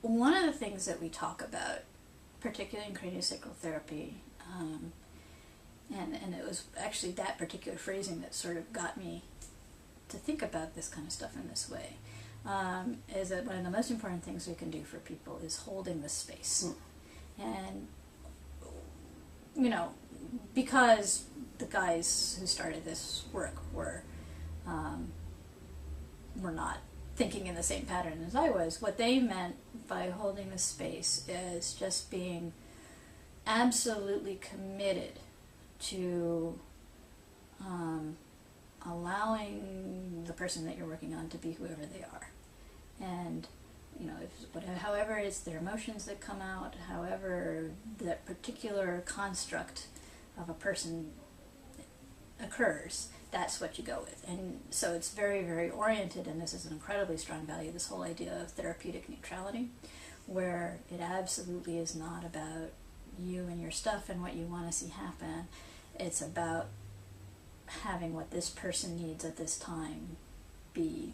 one of the things that we talk about, particularly in craniosacral therapy, and it was actually that particular phrasing that sort of got me to think about this kind of stuff in this way, is that one of the most important things we can do for people is holding the space. And, you know, because the guys who started this work were not thinking in the same pattern as I was, what they meant by holding the space is just being absolutely committed to allowing the person that you're working on to be whoever they are. And, you know, however it's their emotions that come out, however that particular construct of a person occurs, that's what you go with. And so it's very, very oriented, and this is an incredibly strong value, this whole idea of therapeutic neutrality, where it absolutely is not about you and your stuff and what you want to see happen. It's about having what this person needs at this time be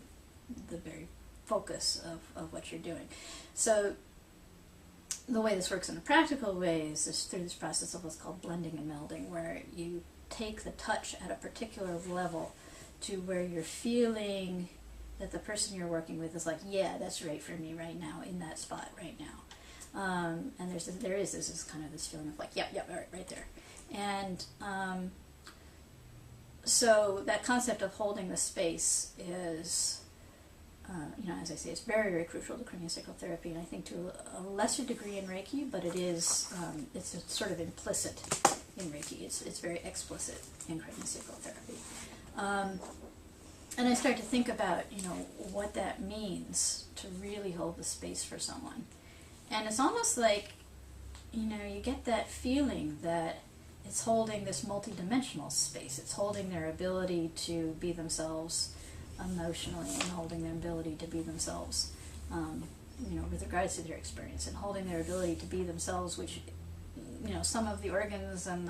the very focus of what you're doing. So the way this works in a practical way is through this process of what's called blending and melding, where you take the touch at a particular level to where you're feeling that the person you're working with is like, yeah, that's right for me right now, in that spot right now. And there is this kind of this feeling of like, yep, right there. And so that concept of holding the space is, you know, as I say, it's very, very crucial to craniosacral therapy, and I think to a lesser degree in Reiki, but it is, it's sort of implicit in Reiki. It's very explicit in craniosacral therapy. And I start to think about, you know, what that means to really hold the space for someone. And it's almost like, you know, you get that feeling that it's holding this multidimensional space. It's holding their ability to be themselves emotionally, and holding their ability to be themselves, you know, with regards to their experience, and holding their ability to be themselves, which, you know, some of the organs and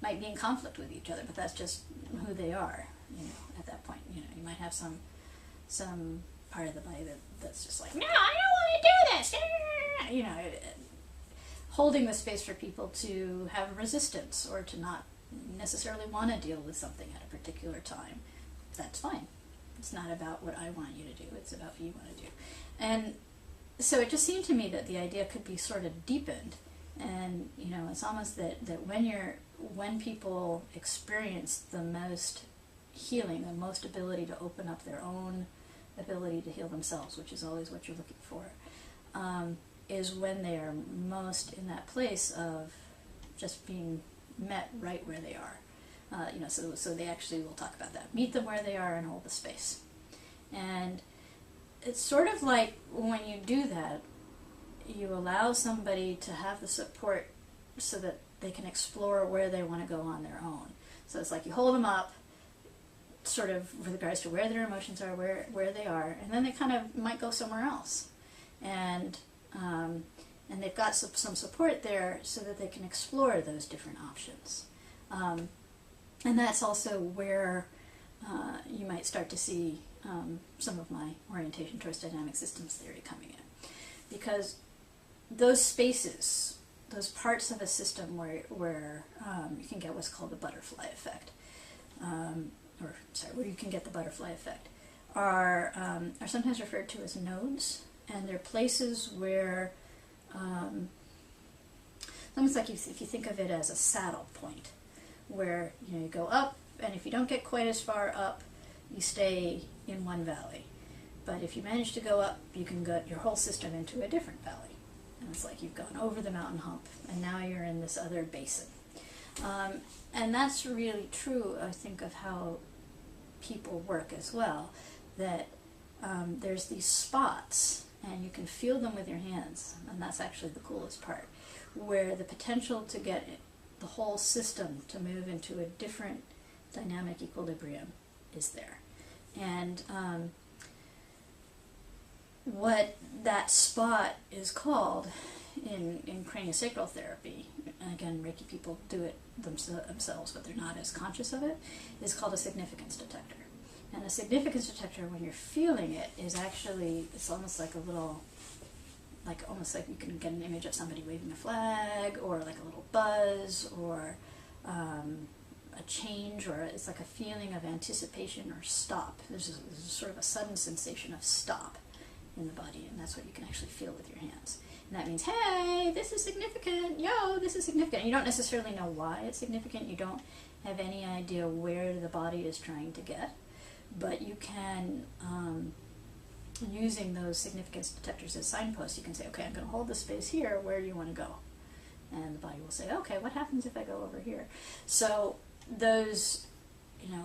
might be in conflict with each other, but that's just who they are, you know, at that point. You know, you might have some part of the body that's just like, no, I don't want to do this, you know, holding the space for people to have resistance or to not necessarily want to deal with something at a particular time. That's fine. It's not about what I want you to do, it's about what you want to do. And so it just seemed to me that the idea could be sort of deepened, and, you know, it's almost that when people experience the most healing, the most ability to open up their own ability to heal themselves, which is always what you're looking for, is when they are most in that place of just being met right where they are. You know, so they actually will talk about that. Meet them where they are and hold the space. And it's sort of like when you do that, you allow somebody to have the support so that they can explore where they want to go on their own. So it's like you hold them up, sort of with regards to where their emotions are, where they are, and then they kind of might go somewhere else. And they've got some support there so that they can explore those different options. And that's also where you might start to see some of my orientation towards dynamic systems theory coming in. Because those spaces, those parts of a system where you can get what's called the butterfly effect, where you can get the butterfly effect, are sometimes referred to as nodes, and they're places where, almost like if you think of it as a saddle point, where, you know, you go up, and if you don't get quite as far up, you stay in one valley. But if you manage to go up, you can get your whole system into a different valley. And it's like you've gone over the mountain hump, and now you're in this other basin. And that's really true, I think, of how people work as well, that there's these spots, and you can feel them with your hands, and that's actually the coolest part, where the potential to get the whole system to move into a different dynamic equilibrium is there. And what that spot is called in craniosacral therapy, and again, Reiki people do it themselves, but they're not as conscious of it, is called a significance detector. And a significance detector, when you're feeling it, is actually, it's almost like a little like almost like you can get an image of somebody waving a flag, or like a little buzz, or a change, or it's like a feeling of anticipation or stop. There's sort of a sudden sensation of stop in the body, and that's what you can actually feel with your hands. And that means, hey, this is significant, yo, this is significant. You don't necessarily know why it's significant, you don't have any idea where the body is trying to get, but you can, using those significance detectors as signposts, you can say, okay, I'm going to hold the space here, where do you want to go? And the body will say, okay, what happens if I go over here? So those,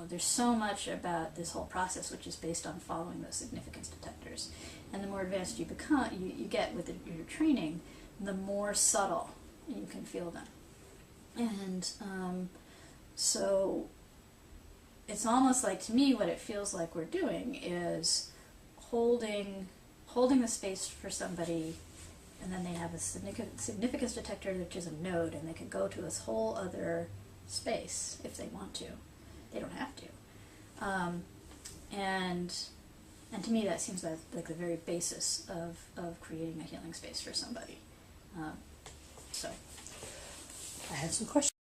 there's so much about this whole process which is based on following those significance detectors. And the more advanced you become, you get with your training, the more subtle you can feel them. And so it's almost like, to me, what it feels like we're doing is holding the space for somebody, and then they have a significance detector, which is a node, and they can go to this whole other space if they want to. They don't have to. And to me, that seems like the very basis of creating a healing space for somebody. So I have some questions.